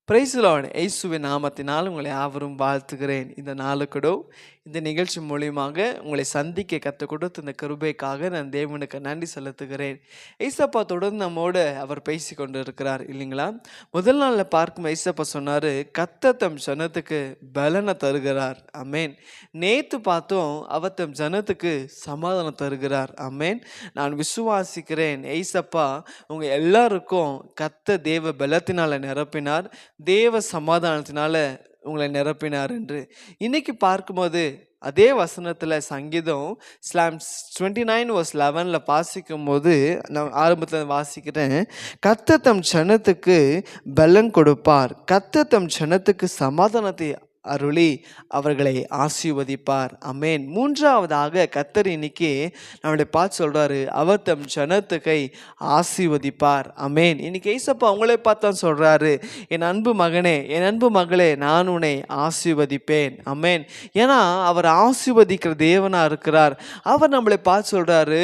Praise the Lord. இயேசுவின் நாமத்தினால் உங்களை யாவரும் வாழ்த்துகிறேன். இந்த நாளுக்கூட இந்த நிகழ்ச்சி மூலியமாக உங்களை சந்திக்க கற்றுக் கொடுத்த இந்த கிருபைக்காக நான் தேவனுக்கு நன்றி செலுத்துகிறேன். ஏசப்பா தொடர்ந்து நம்மோடு அவர் பேசி கொண்டு இருக்கிறார் இல்லைங்களா? முதல் நாளில் பார்க்கும் ஏசப்பா சொன்னார், கர்த்தர் தம் ஜனத்துக்கு பலனை தருகிறார். ஆமென். நேற்று பார்த்தோம், அவர் தம் ஜனத்துக்கு சமாதானம் தருகிறார். ஆமென். நான் விசுவாசிக்கிறேன், ஏசப்பா உங்கள் எல்லாருக்கும் கர்த்தர் தேவ பலத்தினால் நிரப்பினார், தேவ சமாதானத்தினால உங்களை நிரப்பினார் என்று. இன்னைக்கு பார்க்கும்போது அதே வசனத்தில் சங்கீதம் ஸ்லாம்ஸ் 29:11 வாசிக்கும் போது நான் ஆரம்பத்தில் வாசிக்கிறேன், கர்த்தர் தம் ஜனத்துக்கு பலன் கொடுப்பார், கர்த்தர் தம் ஜனத்துக்கு சமாதானத்தை அருளி அவர்களை ஆசீர்வதிப்பார். ஆமென். மூன்றாவதாக கர்த்தர் இன்னைக்கு நம்மளுடைய பார்த்து சொல்றாரு, அவர் தம் ஜனத்துக்கை ஆசீர்வதிப்பார். ஆமென். இன்னைக்கு ஏசப்பா உங்களை பார்த்தா சொல்றாரு, என் அன்பு மகனே, என் அன்பு மகளே, நான் உன்னை ஆசீர்வதிப்பேன். ஆமென். ஏன்னா அவர் ஆசீர்வதிக்கிற தேவனா இருக்கிறார். அவர் நம்மளை பார்த்து சொல்றாரு,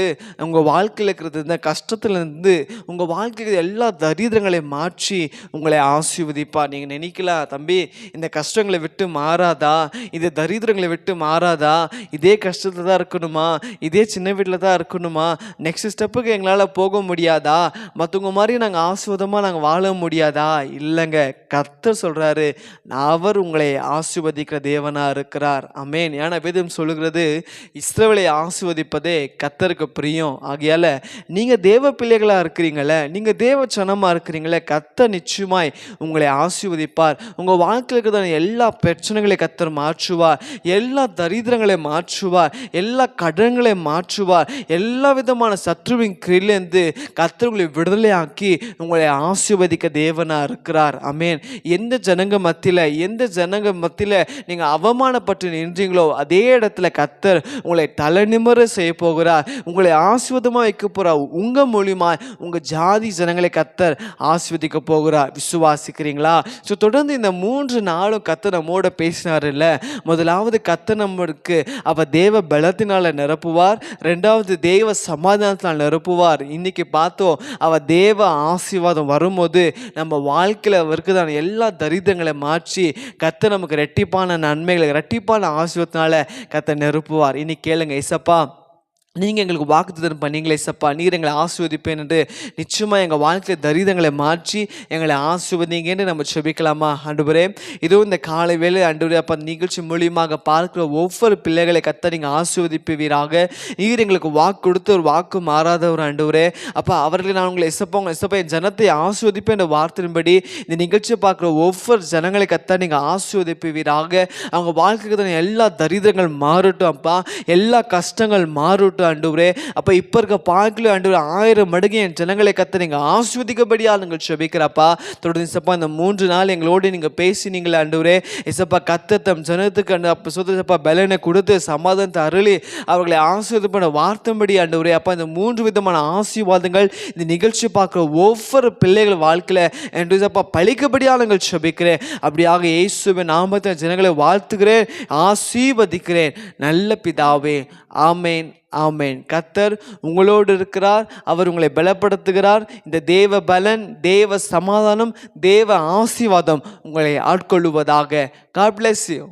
உங்க வாழ்க்கையில் இருக்கிறது இந்த கஷ்டத்திலிருந்து உங்க வாழ்க்கையில் எல்லா தரித்திரங்களையும் மாற்றி உங்களை ஆசீர்வதிப்பார். நீங்க நினைக்கலாம், தம்பி இந்த கஷ்டங்களை விட்டு மாறாதா, இந்த தரித்திரங்களை விட்டு மாறாதா, இதே கஷ்டத்தில் தான் இருக்கணுமா, இதே சின்ன வீட்டில் தான் இருக்கணுமா, நெக்ஸ்ட் ஸ்டெப்புக்கு எங்களால் போக முடியாதா, மற்றவங்க மாதிரி நாங்கள் ஆசீர்வாதமாக நாங்கள் வாழ முடியாதா? இல்லைங்க, கர்த்தர் சொல்கிறாரு, அவர் உங்களை ஆசீர்வதிக்கிற தேவனாக இருக்கிறார். ஆமென். ஏன்னா வேதம் சொல்லுகிறது, இஸ்ரவேலை ஆசீர்வதிப்பதே கர்த்தருக்கு பிரியம். ஆகையால் நீங்கள் தேவ பிள்ளைகளாக இருக்கிறீங்களே, நீங்கள் தேவ ஜனமாக இருக்கிறீங்களே, கர்த்தர் நிச்சயமாய் உங்களை ஆசீர்வதிப்பார். உங்கள் வாழ்க்கையில் இருக்கிற எல்லா பிரச்சனைகளை கர்த்தர் மாற்றுவார், எல்லா தரித்திரங்களை மாற்றுவார், எல்லா கடன்களை மாற்றுவார், எல்லா விதமான சத்ருவின் கிரியிலிருந்து கர்த்தர் உங்களை விடுதலையாக்கி உங்களை ஆசீர்வதிக்க தேவனா இருக்கிறார். ஆமென். எந்த ஜனங்க மத்தியில் நீங்கள் அவமானப்பட்டு நின்றீங்களோ அதே இடத்துல கர்த்தர் உங்களை தலை நிமிர செய்ய போகிறார், உங்களை ஆசீர்வாதமாக வைக்க போகிறார். உங்கள் மூலியமா உங்கள் ஜாதி ஜனங்களை கர்த்தர் ஆசீர்வதிக்க போகிறார். விசுவாசிக்கிறீங்களா? ஸோ தொடர்ந்து இந்த 3 நாளும் கர்த்தர் நம்மோட பேசினார் இல்ல. முதலாவது கர்த்தர் நம்மளுக்கு அவர் தேவ பலத்தினால நிரப்புவார், ரெண்டாவது தேவ சமாதானத்தினால் நிரப்புவார். இன்னைக்கு பார்த்தோம், அவர் தேவ ஆசீர்வாதம் வரும்போது நம்ம வாழ்க்கையில் இருக்குதான எல்லா தரித்திரங்களை மாற்றி கர்த்தர் நமக்கு ரெட்டிப்பான நன்மைகளை ரெட்டிப்பான ஆசீர்வாதத்தினால கர்த்தர் நிரப்புவார். இன்னைக்கு கேளுங்க, ஏசப்பா நீங்கள் எங்களுக்கு வாக்குத்தத்தம் பண்ணீங்களே ஏசப்பா, நீர் எங்களை ஆசீர்வதிப்பேன் என்று. நிச்சயமாக எங்கள் வாழ்க்கையில் தரித்திரங்களை மாற்றி எங்களை ஆசீர்வதிங்கன்னு நம்ம செபிக்கலாமா? ஆண்டவரே, இதுவும் இந்த காலை வேளை ஆண்டவரே அப்பா நிகழ்ச்சி மூலியமாக பார்க்கிற ஒவ்வொரு பிள்ளைகளை கர்த்தர் நீங்கள் ஆசீர்வதிப்பீராக. நீர் எங்களுக்கு வாக்கு கொடுத்து ஒரு வாக்கு மாறாதவர் ஆண்டவரே அப்பா. அவர்களை நான் உங்களை எசப்பா என் ஜனத்தை ஆசீர்வதிப்பேன் என்ற வார்த்தையின்படி இந்த நிகழ்ச்சியை பார்க்குற ஒவ்வொரு ஜனங்களை கர்த்தர் நீங்கள் ஆசீர்வதிப்பீராக. அவங்க வாழ்க்கைக்கு எல்லா தரித்திரங்கள் மாறட்டும் அப்பா, எல்லா கஷ்டங்கள் மாறட்டும் ஆண்டவரே அப்ப. இப்ப இருக்க பாக்கில ஆண்டவரே 1000 மடங்கு என் ஜனங்களை கர்த்தர் நீங்க ஆசீர்வதிக்கபடியா நீங்கள் செபிக்கிறப்பா. தொடர்ந்து இசப்பா இந்த 3 நாள் எங்களோடு நீங்க பேசினீங்களே ஆண்டவரே இசப்பா. கர்த்தர் தம் ஜனத்துக்கு அப்ப சொல்றப்பா பலனை கொடுத்து சமாதானத்தை அருளி அவர்களை ஆசீர்வதிப்பட வார்த்தைப்படி ஆண்டவரே அப்பா. இந்த 3 விதமான ஆசீர்வாதங்கள் இந்த நிகழ்ச்சி பார்க்கிற ஒவ்வொரு பிள்ளைகள் வாழ்க்கையில என்று பழிக்கபடியா நாங்கள் செபிக்கிறேன். அப்படியாக இயேசுவின் நாமத்தில் ஜனங்களை வாழ்த்துகிறேன், ஆசீர்வதிக்கிறேன் நல்ல பிதாவே. ஆமேன், ஆமேன். கர்த்தர் உங்களோடு இருக்கிறார், அவர் உங்களை பலப்படுத்துகிறார். இந்த தேவ பலன், தேவ சமாதானம், தேவ ஆசீர்வாதம் உங்களை ஆட்கொள்ளுவதாக. God bless you.